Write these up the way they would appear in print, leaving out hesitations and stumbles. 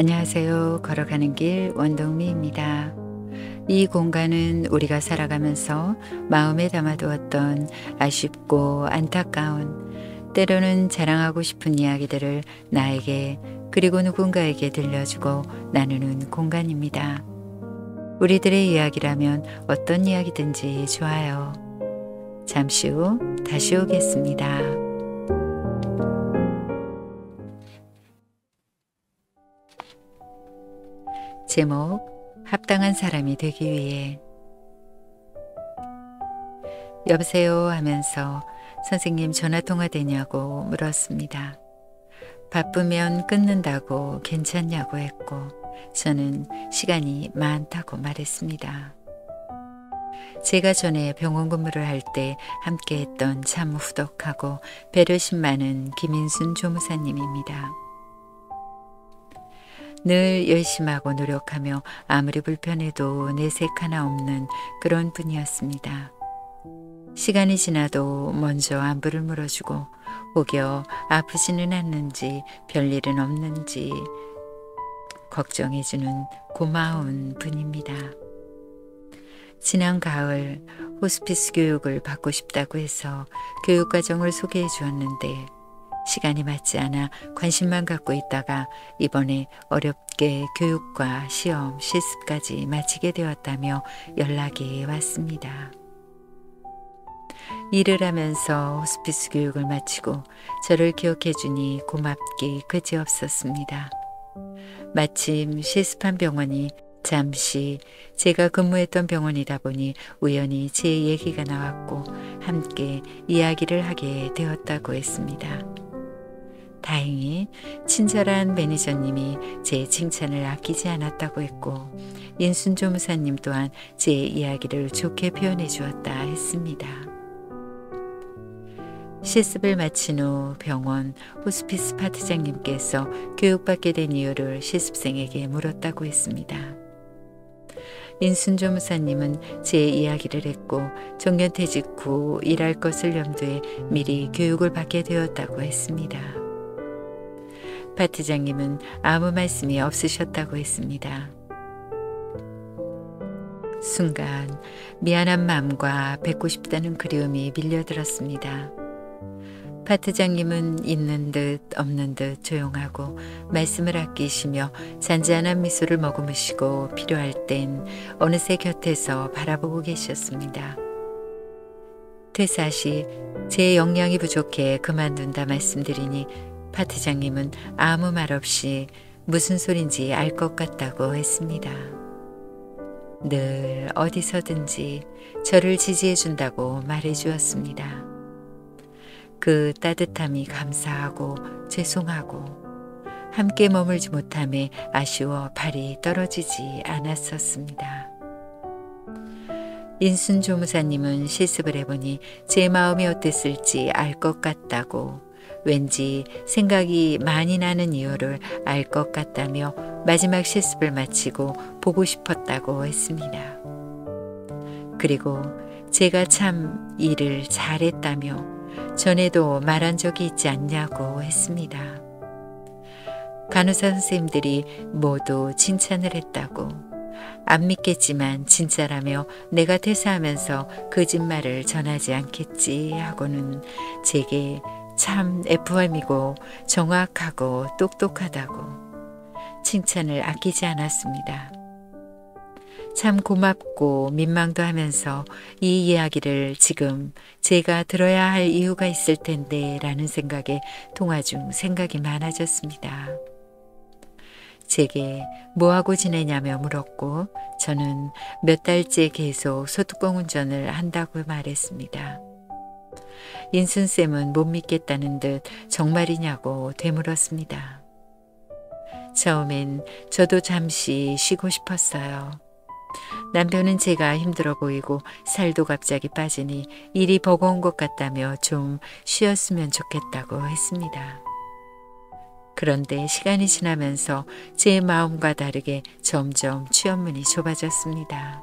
안녕하세요. 걸어가는 길 원동미입니다. 이 공간은 우리가 살아가면서 마음에 담아두었던 아쉽고 안타까운, 때로는 자랑하고 싶은 이야기들을 나에게 그리고 누군가에게 들려주고 나누는 공간입니다. 우리들의 이야기라면 어떤 이야기든지 좋아요. 잠시 후 다시 오겠습니다. 제목, 합당한 사람이 되기 위해. 여보세요 하면서 선생님 전화통화 되냐고 물었습니다. 바쁘면 끊는다고 괜찮냐고 했고 저는 시간이 많다고 말했습니다. 제가 전에 병원 근무를 할 때 함께 했던 참 후덕하고 배려심 많은 김인순 조무사님입니다. 늘 열심하고 노력하며 아무리 불편해도 내색 하나 없는 그런 분이었습니다. 시간이 지나도 먼저 안부를 물어주고 혹여 아프지는 않는지 별일은 없는지 걱정해주는 고마운 분입니다. 지난 가을 호스피스 교육을 받고 싶다고 해서 교육과정을 소개해 주었는데 시간이 맞지 않아 관심만 갖고 있다가 이번에 어렵게 교육과 시험, 실습까지 마치게 되었다며 연락이 왔습니다. 일을 하면서 호스피스 교육을 마치고 저를 기억해 주니 고맙기 그지없었습니다. 마침 실습한 병원이 잠시 제가 근무했던 병원이다 보니 우연히 제 얘기가 나왔고 함께 이야기를 하게 되었다고 했습니다. 다행히 친절한 매니저님이 제 칭찬을 아끼지 않았다고 했고 인순 조무사님 또한 제 이야기를 좋게 표현해 주었다 했습니다. 실습을 마친 후 병원 호스피스 파트장님께서 교육받게 된 이유를 실습생에게 물었다고 했습니다. 인순 조무사님은 제 이야기를 했고 정년퇴직 후 일할 것을 염두에 미리 교육을 받게 되었다고 했습니다. 파트장님은 아무 말씀이 없으셨다고 했습니다. 순간 미안한 마음과 뵙고 싶다는 그리움이 밀려들었습니다. 파트장님은 있는 듯 없는 듯 조용하고 말씀을 아끼시며 잔잔한 미소를 머금으시고 필요할 땐 어느새 곁에서 바라보고 계셨습니다. 퇴사 시 제 역량이 부족해 그만둔다 말씀드리니 파트장님은 아무 말 없이 무슨 소린지 알 것 같다고 했습니다. 늘 어디서든지 저를 지지해 준다고 말해 주었습니다. 그 따뜻함이 감사하고 죄송하고 함께 머물지 못함에 아쉬워 발이 떨어지지 않았었습니다. 인순 조무사님은 실습을 해보니 제 마음이 어땠을지 알 것 같다고 왠지 생각이 많이 나는 이유를 알 것 같다며 마지막 실습을 마치고 보고 싶었다고 했습니다. 그리고 제가 참 일을 잘했다며 전에도 말한 적이 있지 않냐고 했습니다. 간호사 선생님들이 모두 칭찬을 했다고 안 믿겠지만 진짜라며 내가 퇴사하면서 거짓말을 전하지 않겠지 하고는 제게 참 FM이고 정확하고 똑똑하다고 칭찬을 아끼지 않았습니다. 참 고맙고 민망도 하면서 이 이야기를 지금 제가 들어야 할 이유가 있을 텐데 라는 생각에 통화 중 생각이 많아졌습니다. 제게 뭐하고 지내냐며 물었고 저는 몇 달째 계속 소뚜껑 운전을 한다고 말했습니다. 인순쌤은 못 믿겠다는 듯 정말이냐고 되물었습니다. 처음엔 저도 잠시 쉬고 싶었어요. 남편은 제가 힘들어 보이고 살도 갑자기 빠지니 일이 버거운 것 같다며 좀 쉬었으면 좋겠다고 했습니다. 그런데 시간이 지나면서 제 마음과 다르게 점점 취업문이 좁아졌습니다.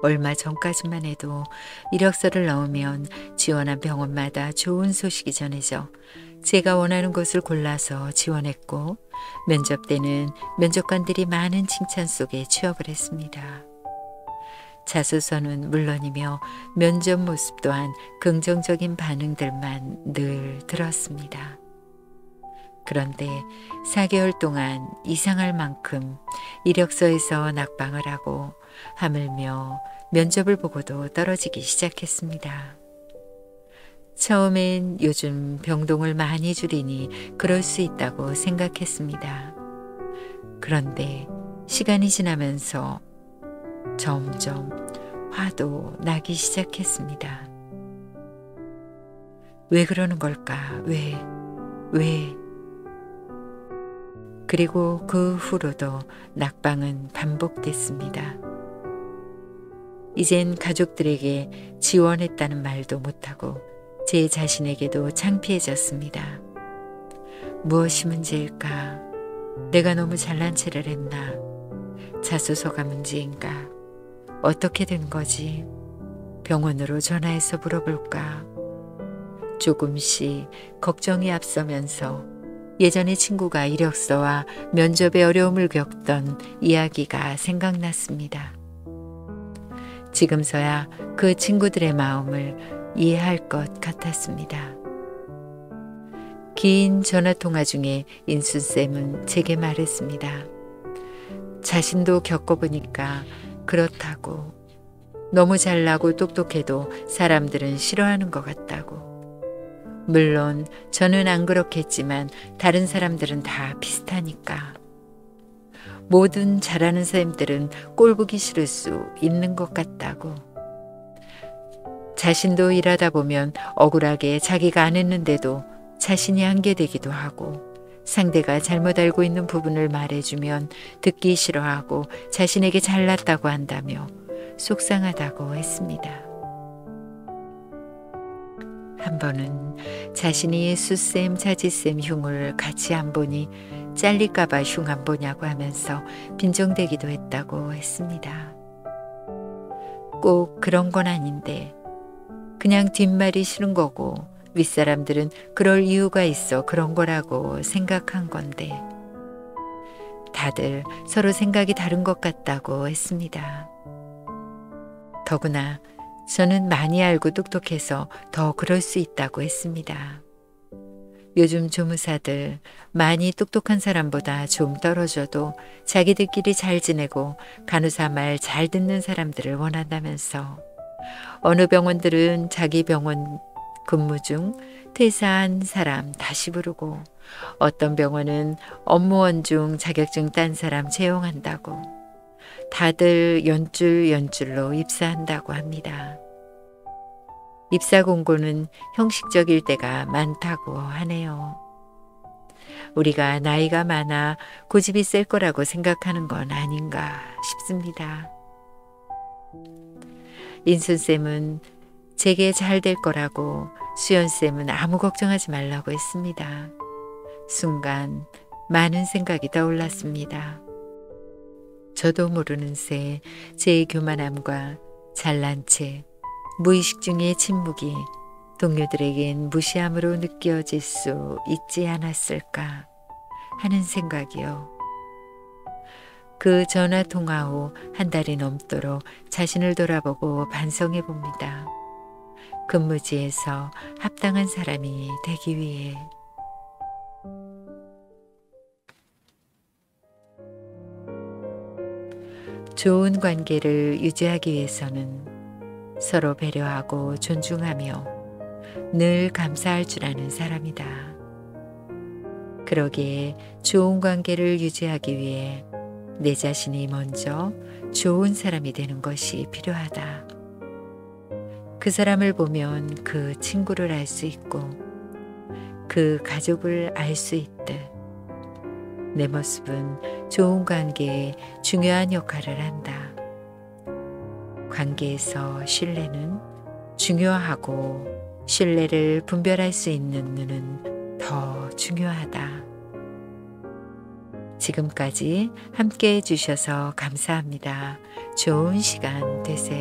얼마 전까지만 해도 이력서를 넣으면 지원한 병원마다 좋은 소식이 전해져 제가 원하는 곳을 골라서 지원했고 면접 때는 면접관들이 많은 칭찬 속에 취업을 했습니다. 자소서는 물론이며 면접 모습 또한 긍정적인 반응들만 늘 들었습니다. 그런데 4개월 동안 이상할 만큼 이력서에서 낙방을 하고 하물며 면접을 보고도 떨어지기 시작했습니다. 처음엔 요즘 병동을 많이 줄이니 그럴 수 있다고 생각했습니다. 그런데 시간이 지나면서 점점 화도 나기 시작했습니다. 왜 그러는 걸까? 왜? 그리고 그 후로도 낙방은 반복됐습니다. 이젠 가족들에게 지원했다는 말도 못하고 제 자신에게도 창피해졌습니다. 무엇이 문제일까? 내가 너무 잘난 체를 했나? 자소서가 문제인가? 어떻게 된 거지? 병원으로 전화해서 물어볼까? 조금씩 걱정이 앞서면서 예전에 친구가 이력서와 면접에 어려움을 겪던 이야기가 생각났습니다. 지금서야 그 친구들의 마음을 이해할 것 같았습니다. 긴 전화통화 중에 인순쌤은 제게 말했습니다. 자신도 겪어보니까 그렇다고. 너무 잘나고 똑똑해도 사람들은 싫어하는 것 같다고. 물론 저는 안 그렇겠지만 다른 사람들은 다 비슷하니까. 모든 잘하는 사람들은 꼴보기 싫을 수 있는 것 같다고. 자신도 일하다 보면 억울하게 자기가 안 했는데도 자신이 한 게 되기도 하고 상대가 잘못 알고 있는 부분을 말해주면 듣기 싫어하고 자신에게 잘났다고 한다며 속상하다고 했습니다. 한 번은 자신이 수쌤, 차지쌤 흉을 같이 안 보니 잘릴까봐 흉 안 보냐고 하면서 빈정대기도 했다고 했습니다. 꼭 그런 건 아닌데 그냥 뒷말이 싫은 거고 윗사람들은 그럴 이유가 있어 그런 거라고 생각한 건데 다들 서로 생각이 다른 것 같다고 했습니다. 더구나 저는 많이 알고 똑똑해서 더 그럴 수 있다고 했습니다. 요즘 조무사들 많이 똑똑한 사람보다 좀 떨어져도 자기들끼리 잘 지내고 간호사 말 잘 듣는 사람들을 원한다면서 어느 병원들은 자기 병원 근무 중 퇴사한 사람 다시 부르고 어떤 병원은 업무원 중 자격증 딴 사람 채용한다고 다들 연줄로 입사한다고 합니다. 입사 공고는 형식적일 때가 많다고 하네요. 우리가 나이가 많아 고집이 셀 거라고 생각하는 건 아닌가 싶습니다. 인순쌤은 제게 잘 될 거라고 수연쌤은 아무 걱정하지 말라고 했습니다. 순간 많은 생각이 떠올랐습니다. 저도 모르는 새 제 교만함과 잘난 체, 무의식 중의 침묵이 동료들에겐 무시함으로 느껴질 수 있지 않았을까 하는 생각이요. 그 전화 통화 후 한 달이 넘도록 자신을 돌아보고 반성해 봅니다. 근무지에서 합당한 사람이 되기 위해. 좋은 관계를 유지하기 위해서는 서로 배려하고 존중하며 늘 감사할 줄 아는 사람이다. 그러기에 좋은 관계를 유지하기 위해 내 자신이 먼저 좋은 사람이 되는 것이 필요하다. 그 사람을 보면 그 친구를 알 수 있고 그 가족을 알 수 있듯 내 모습은 좋은 관계에 중요한 역할을 한다. 관계에서 신뢰는 중요하고 신뢰를 분별할 수 있는 눈은 더 중요하다. 지금까지 함께 해주셔서 감사합니다. 좋은 시간 되세요.